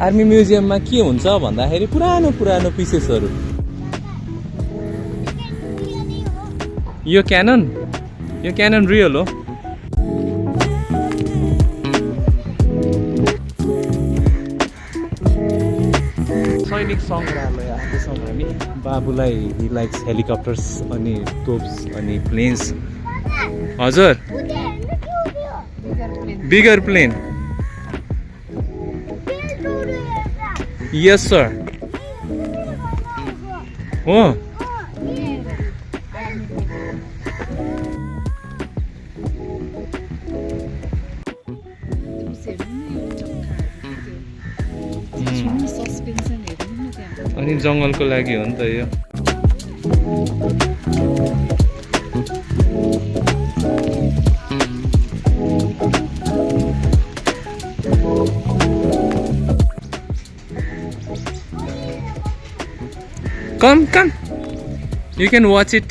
Army म्युजियममा के हुन्छ भन्दाखेरि पुरानो पुरानो पिसेसहरू। यो क्यानन रियल हो। सैनिक सङ्ग्रहालय आएको छौँ हामी। बाबुलाई हि लाइक्स हेलिकप्टर्स अनि तोप्स अनि प्लेन्स। हजुर बिगर प्लेन। यस सर हो। अनि जङ्गलको लागि हो नि त यो। Come. You can watch it.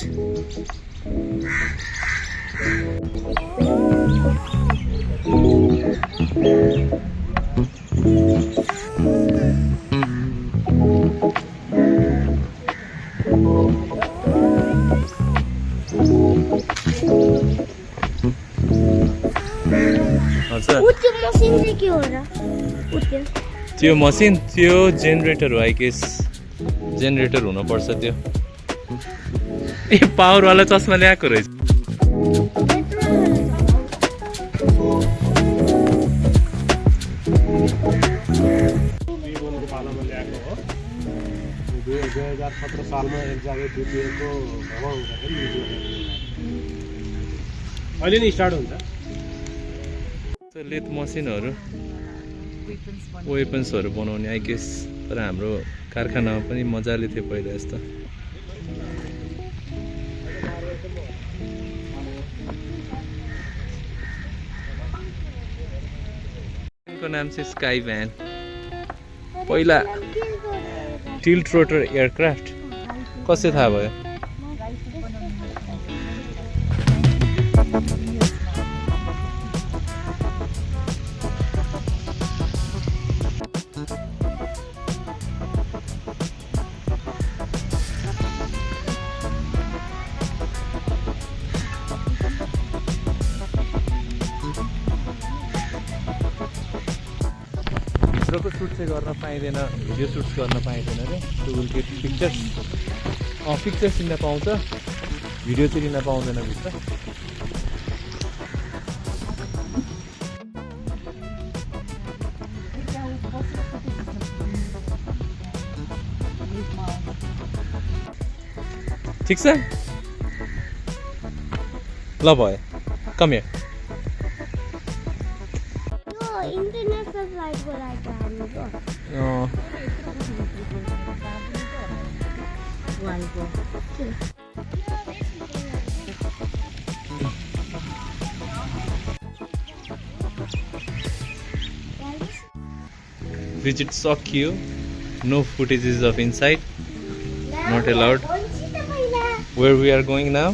त्यो मसिन त्यो जेनेरेटर हो आई गेस। जेनेरेटर हुनुपर्छ त्यो। ए पावरवाला चस्मा ल्याएको रहेछ। सालमा एक जग्गा दुधिएको भ्रमण गर्दाखेरि अहिले नै स्टार्ट हुन्छ। लेथ मसिनहरू वेपन्सहरू बनाउने आई गेस। तर हाम्रो कारखानामा पनि मजाले थियो पहिला यस्तो। को नाम चाहिँ स्काई भ्यान। पहिला टिल्ट रोटर एयरक्राफ्ट कसै थाहा भयो। भित्रको सुट चाहिँ गर्न पाइँदैन, भिडियो सुट्स गर्न पाइँदैन रे। To will get pictures. Pictures लिन पाउँछ, भिडियो चाहिँ लिन पाउँदैन भित्र। ठिक छ ल भयो। Come here. Visit Sokyo. No footages of inside. Not allowed. Where we are going now?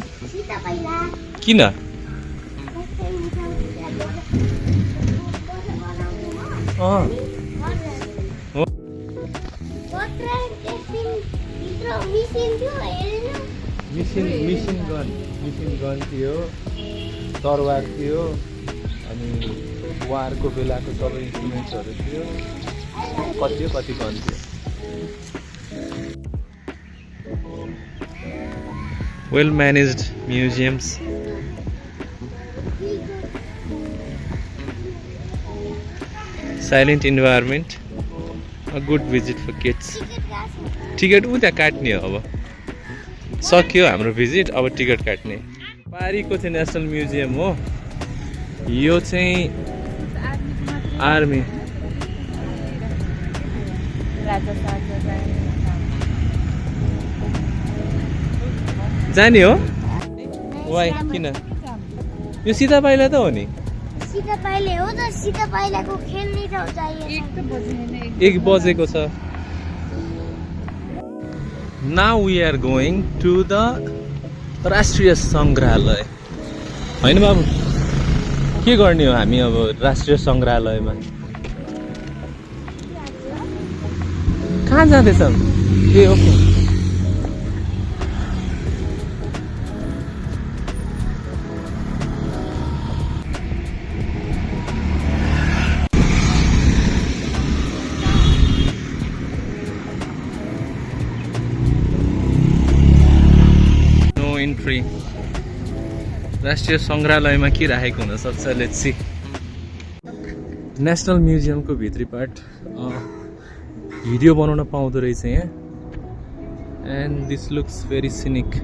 Kina? Machine gun थियो, तरवार थियो, अनि वारको बेलाको सबै इन्स्ट्रुमेन्ट्सहरू थियो। कति गन थियो। Well managed museums. Silent environment. A good visit for kids. Ticket उता काट्ने हो। अब सक्यो हाम्रो भिजिट। अब टिकट काट्ने। पारीको चाहिँ नेसनल म्युजियम हो यो चाहिँ। आर्मी जाने हो। वाइ किन? यो सीता पाइला त हो नि। सीता पाइले हो त। सीता पाइलाको खेल्ने ठाउँ चाहियो। 1 बजेको छ। Now we are going to the राष्ट्रिय सङ्ग्रहालय। होइन बाबु के गर्ने हो हामी अब राष्ट्रिय सङ्ग्रहालयमा? कहाँ जाँदैछ ए ओके नो इन्ट्री राष्ट्रिय सङ्ग्रहालयमा के राखेको हुनसक्छ लेट्स सी नेसनल म्युजियमको भित्री पार्ट भिडियो बनाउन पाउँदो रहेछ यहाँ and this looks very scenic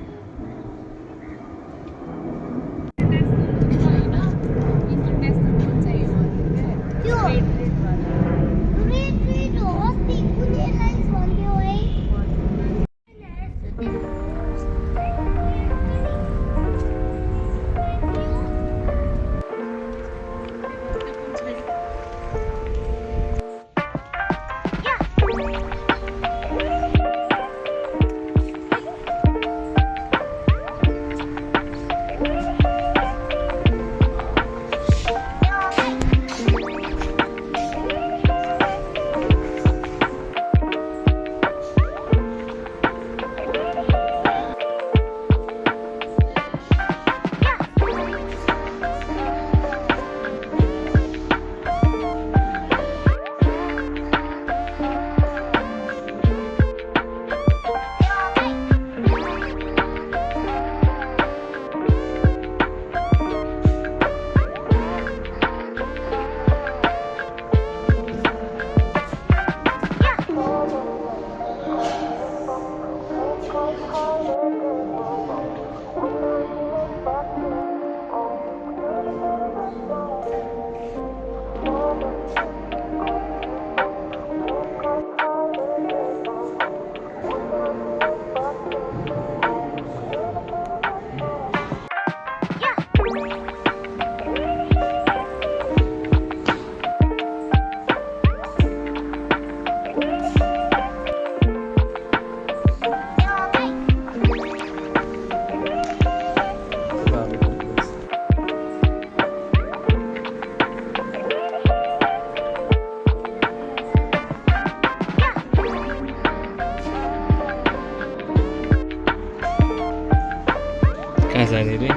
कहाँ जाने रे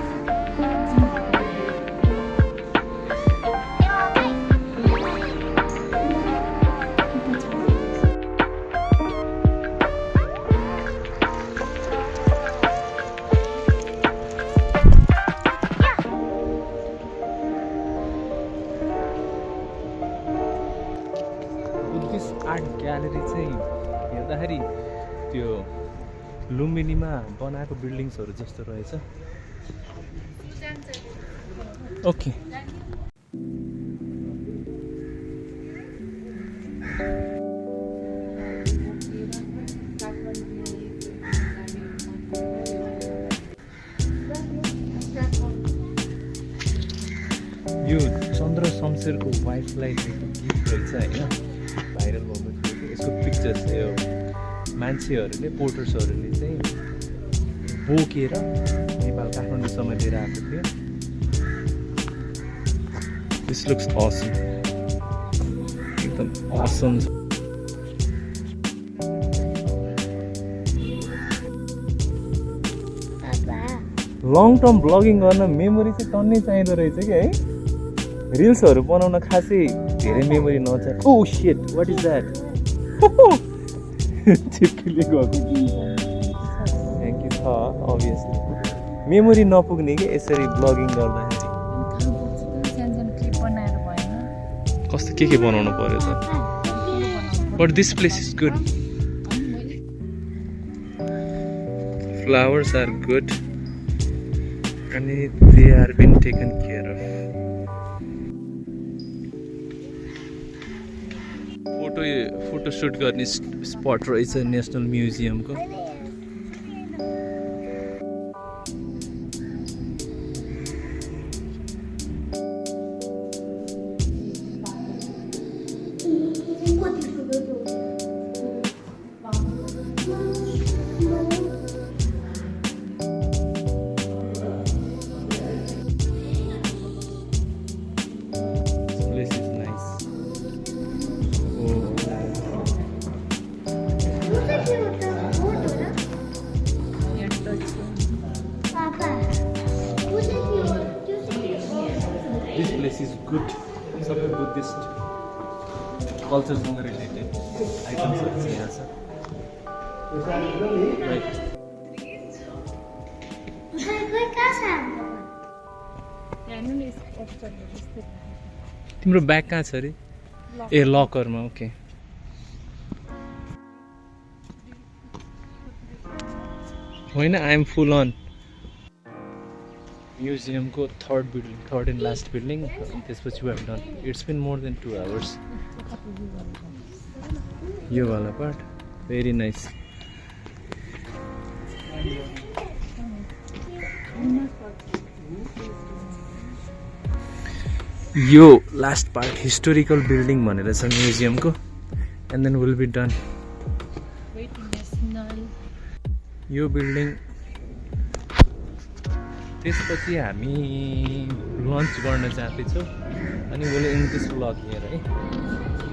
बुद्धिस्ट आर्ट ग्यालेरी चाहिँ हेर्दाखेरि त्यो लुम्बिनीमा बनाएको बिल्डिङ्सहरू जस्तो रहेछ ओके यो चन्द्र शमशेरको वाइफलाई गिफ्ट रहेछ होइन भाइरल भएको थियो यसको पिक्चर्स यो मान्छेहरूले पोर्टर्सहरूले चाहिँ बोकेर नेपाल काठमाडौँसम्म लिएर आएको थियो दिस लुक्स असम एकदम असम छ लङ टर्म ब्लगिङ गर्न मेमोरी चाहिँ टन्नै चाहिँदो रहेछ कि है रिल्सहरू बनाउन खासै धेरै मेमोरी नचाहिँ oh shit what is that चिप्कीले गएको थ्याङ्क यू छ अभियसली मेमोरी नपुग्ने कि यसरी ब्लगिङ गर्दाखेरि कस्तो के बनाउनु पर्यो त but this place is good flowers are good अनि they are been taken care of photo shoot गर्ने स्पट रहेछ नेसनल म्युजियमको प्लेस इज गुड सबै बुद्धिस्ट कल्चरसँग रिलेटेड आइटम्सहरू चाहिँ यहाँ छ राइट खोइ कहाँ छ हाम्रो? तिम्रो ब्याग कहाँ छ अरे ए लकरमा ओके होइन आई एम फुल अन म्युजियमको थर्ड एन्ड लास्ट बिल्डिङ त्यसपछि we have done it's been more than 2 hours यो वाला पार्ट भेरी नाइस यो लास्ट पार्ट हिस्टोरिकल बिल्डिङ भनेर छ म्युजियमको and then will be done यो बिल्डिङ त्यसपछि हामी लन्च गर्न जाँदैछौँ अनि will end this vlog here है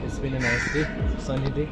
it's been a nice day sunny day